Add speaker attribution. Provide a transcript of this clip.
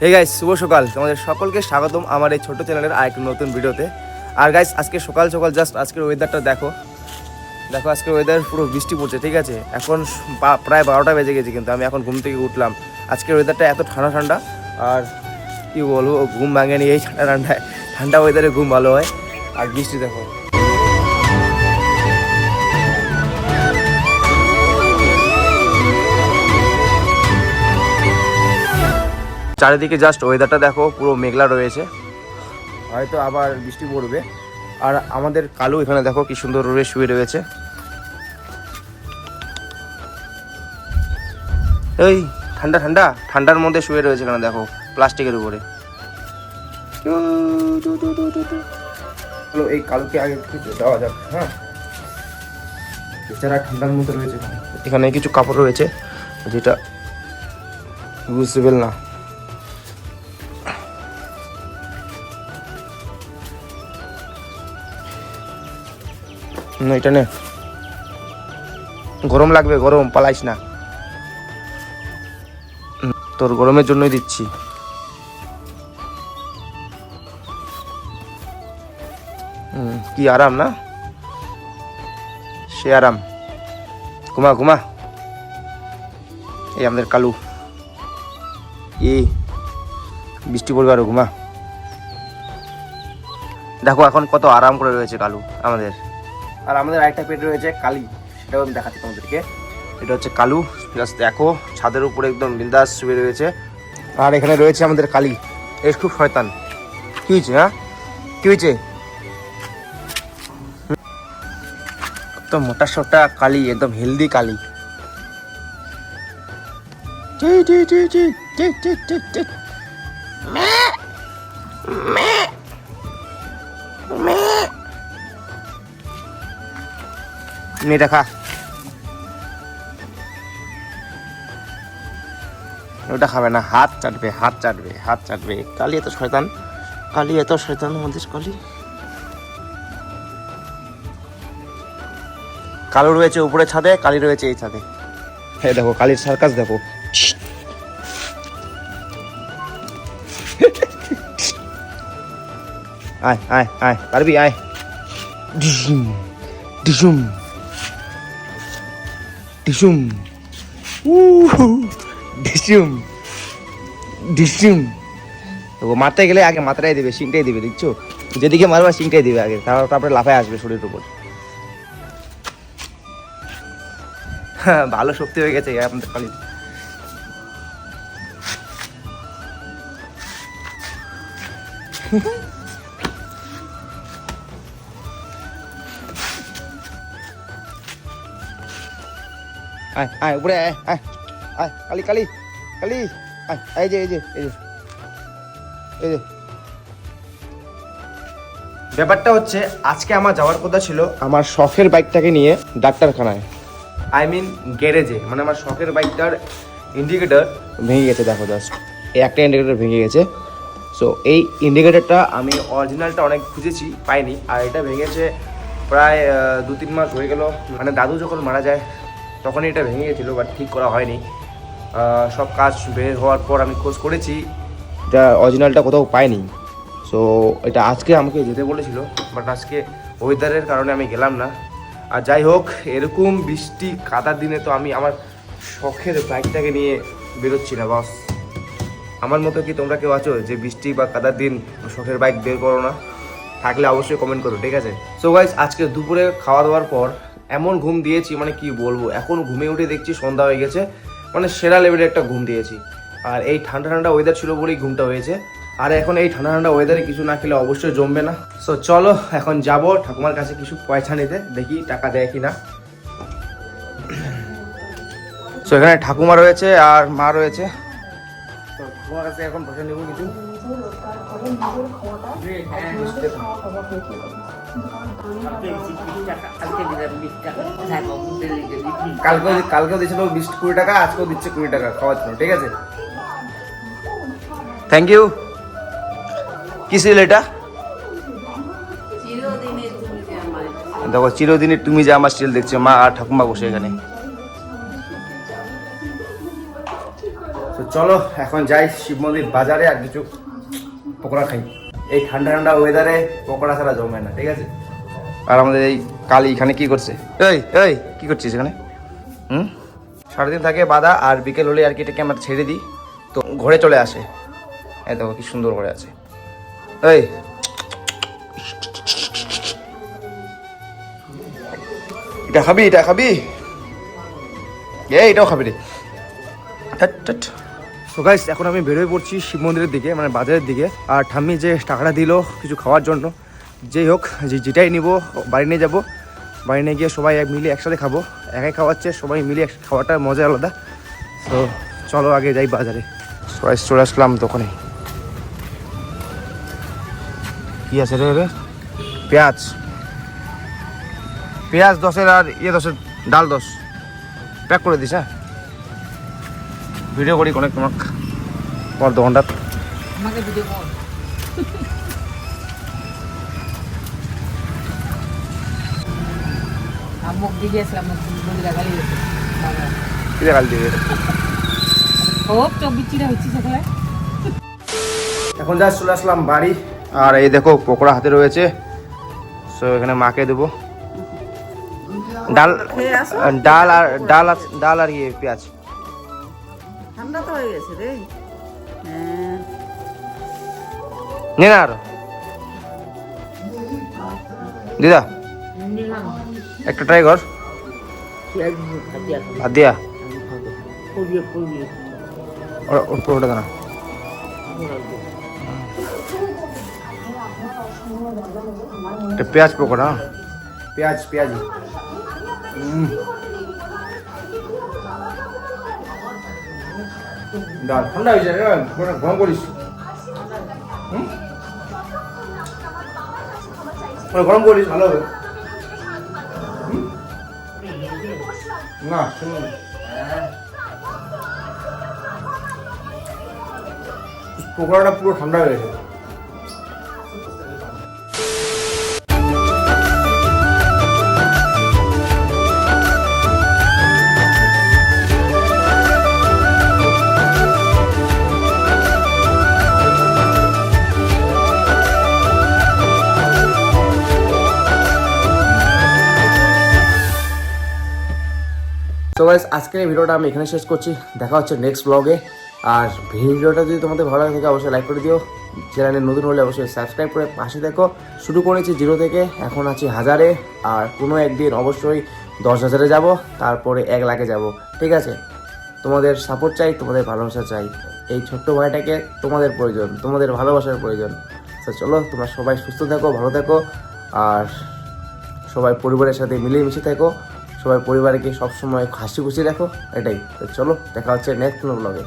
Speaker 1: Hey guys, শুভ সকাল। তোমাদের সকলকে স্বাগতম আমার এই ছোট চ্যানেলের আরেক নতুন ভিডিওতে। আর গাইস, আজকে সকাল সকাল জাস্ট আজকের ওয়েদারটা দেখো। আজকের ওয়েদার পুরো বৃষ্টি পড়ছে, ঠিক আছে। এখন প্রায় 12টা বেজে গেছে, কিন্তু আমি এখন ঘুম থেকে উঠলাম। আজকের ওয়েদারটা এত ঠান্ডা ঠান্ডা, আর কি বলবো, ঘুম ভাঙেনি এই ঠান্ডা ওয়েদারে ঘুম ভালো হয়। আর বৃষ্টি দেখো, চারিদিকে জাস্ট ওয়েদারটা দেখো, পুরো মেঘলা রয়েছে, হয়তো আবার বৃষ্টি পড়বে। আর আমাদের কালু এখানে দেখো কি সুন্দর রোদে শুয়ে রয়েছে। এই ঠান্ডার মধ্যে শুয়ে রয়েছে এখানে দেখো, প্লাস্টিকের উপরে। এই কালুকে আগে কিছু দেওয়া যাক। হ্যাঁ, বেচারা ঠান্ডার মধ্যে রয়েছে। এখানে কিছু কাপড় রয়েছে যেটা ইউজেবল না। এটা নে, গরম লাগবে, গরম, পালাইস না। তোর গরমের জন্যই দিচ্ছি। কি আরাম না, সে আরাম। ঘুমা ঘুমা। এই আমাদের কালু, বৃষ্টি পড়বে আরো, ঘুমা। দেখো এখন কত আরাম করে রয়েছে কালু আমাদের। আর আমাদের আরেকটা পেট রয়েছে কালি, সেটাও আমি দেখাচ্ছি তোমাদেরকে। এটা হচ্ছে কালু, দেখো ছাদের উপরে একদম বিন্দাস শুয়ে রয়েছে। আর এখানে রয়েছে আমাদের কালি, এর খুব শয়তান। কি হয়েছে? হ্যাঁ, কি হয়েছে? একদম মোটা সোটা কালি, একদম হেলদি কালি। মেয়েটা খা, ওটা খাবে না, হাত চাটবে। কালি এত শয়তান, আমাদের কালি। কালো রয়েছে উপরে ছাদে, কালি রয়েছে এই ছাদে। হ্যাঁ দেখো কালির সার্কাস দেখো। আয় আয় আয়, পারবি? আয়। ডিসুম ডিসুম ডিসুম ডিসুম ডিসুম। ও মারতে গেলে আগে মাথাটাই দিবে, শিংটাই দিবে, দেখছো? যেদিকে মারবা শিংটাই দিবে আগে, তারপরে লাফায় আসবে শরীরের উপর। হ্যাঁ, ভালো শক্তি হয়ে গেছে আপনাদের কালি। আয় আয় উপরে আয় আয় আয়, কালি কালি কালি, আয়। এই যে এই যে এই যে এই যে ব্যাপারটা হচ্ছে, আজকে আমার যাওয়ার কথা ছিল আমার শখের বাইকটাকে নিয়ে ডাক্তারখানায়, আই মিন গ্যারেজে। মানে আমার শখের বাইকটার ইন্ডিকেটর ভেঙে গেছে, দেখো জাস্ট এই একটা ইন্ডিকেটর ভেঙে গেছে। সো এই ইন্ডিকেটরটা আমি অরিজিনালটা অনেক খুঁজেছি, পাইনি। আর এটা ভেঙেছে প্রায় 2-3 মাস হয়ে গেল। মানে দাদু যখন মারা যায় তখনই এটা ভেঙে গেছিলো, বাট ঠিক করা হয়নি। সব কাজ বের হওয়ার পর আমি খোঁজ করেছি, এটা অরিজিনালটা কোথাও পাইনি। সো এটা আজকে আমাকে যেতে বলেছিল, বাট আজকে ওয়েদারের কারণে আমি গেলাম না। আর যাই হোক, এরকম বৃষ্টি কাদার দিনে তো আমি আমার শখের বাইকটাকে নিয়ে বেরোচ্ছি না বস। আমার মতো কি তোমরা কেউ আছো যে বৃষ্টি বা কাদার দিন শখের বাইক বের করো না? থাকলে অবশ্যই কমেন্ট করো, ঠিক আছে? সো গাইস, আজকে দুপুরে খাওয়া দাওয়ার পর এমন ঘুম দিয়েছি, মানে কি বলবো, এখন ঘুমে উঠে দেখছি সন্ধ্যা হয়ে গেছে। মানে সেরা লেভেলের একটা ঘুম দিয়েছি। আর এই ঠান্ডা ওয়েদার ছিল বলেই ঘুমটা হয়েছে। আর এখন এই ঠান্ডা ওয়েদারে কিছু না খেলে অবশ্যই জমবে না। সো চলো এখন যাবো ঠাকুমার কাছে কিছু পয়সা নিতে, দেখি টাকা দেয় কিনা। সো এখানে ঠাকুমা রয়েছে আর মা রয়েছে। তো ঠাকুমার কাছে এখন পয়সা নেবো কিছু। কালকেও দিয়েছিল 20-20 টাকা, আজকেও দিচ্ছে 20 টাকা খাওয়ার জন্য, ঠিক আছে? Thank you. কি ছিল এটা? দেখো, চিরদিনের তুমি যে আমার স্টিল দেখছো, মা আর ঠাকুমা বসে এখানে। তো চলো এখন যাই শিব মন্দির বাজারে আর কিছু পকোড়া খাই। এই ঠান্ডা ঠান্ডা ওয়েদারে পকোড়া ছাড়া জমে না, ঠিক আছে। আর আমাদের এই কালী এখানে কি করছে? এই এই কি করছিস এখানে? সারাদিন থাকে বাধা, আর বিকেল হলে আর কি এটাকে আমরা ছেড়ে দিই, তো ঘরে চলে আসে। এই দেখো কি সুন্দর করে আছে। এই এটা খাবি, এটা খাবি, এটাও খাবি রে। তো গাইস এখন আমি বেরোয় পড়ছি শিব মন্দিরের দিকে, মানে বাজারের দিকে। আর ঠাম্মি যে টাকাটা দিল কিছু খাওয়ার জন্য, যেই হোক যেটাই নিব বাড়ি নিয়ে যাবো। বাড়ি নিয়ে গিয়ে সবাই মিলে একসাথে খাবো। একাই খাওয়াচ্ছে, সবাই মিলে খাওয়াটার মজা আলাদা। তো চলো আগে যাই বাজারে। সবাই চলে আসলাম দোকানে। কি আছে রে? পেঁয়াজ 10-এর আর 10-এর ডাল 10 প্যাক করে দিস। হ্যাঁ ভিডিও করি অনেক তোমার তোমার দোকানটা।
Speaker 2: আমাকে ভিডিও কর। আমুক দিকে আসলাম বন্ধুরা গালি দিতে।
Speaker 1: কি গালি দিবে?
Speaker 2: খুব চব্বিচিরা হচ্ছে সকালে।
Speaker 1: এখন যা চলে আসলাম বাড়ি। আর এই দেখো পকোড়া হাতে রয়েছে, সো এখানে মাকে দেবো। ডাল ডাল আর ইয়ে পেঁয়াজ।
Speaker 2: ঠান্ডা তো হয়ে গেছে রে।
Speaker 1: নে না আর দিদা একটা ট্রাই কর। আর দিয়া পুরোটা দানা। পেঁয়াজ পকোড়া, পেঁয়াজি। ডাল ঠান্ডা হয়ে যায়, গরম করিস। গরম করিস ভালো হবে না। পকোড়াটা পুরো ঠান্ডা হয়ে গেছে। তো গাইস আজকের এই ভিডিওটা আমি এখানে শেষ করছি। দেখা হচ্ছে নেক্সট ব্লগে। আর ভিডিওটা যদি তোমাদের ভালো লাগে থাকে অবশ্যই লাইক করে দিও। চ্যানেলে নতুন হলে অবশ্যই সাবস্ক্রাইব করে পাশে দেখো। শুরু করেছি 0 থেকে, এখন আছি 1000-এ। আর কোনো একদিন অবশ্যই 10,000-এ যাবো, তারপরে 1 লাখে যাব, ঠিক আছে। তোমাদের সাপোর্ট চাই, তোমাদের ভালোবাসা চাই। এই ছোট্ট ভাইটাকে তোমাদের প্রয়োজন, তোমাদের ভালোবাসার প্রয়োজন। তো চলো তোমরা সবাই সুস্থ থাকো, ভালো থাকো, আর সবাই পরিবারের সাথে মিলেমিশে থাকো। সবাই পরিবারকে সবসময় হাসি খুশি রাখো, এটাই। তো চলো দেখা হচ্ছে নেক্সট কোনো ব্লগে।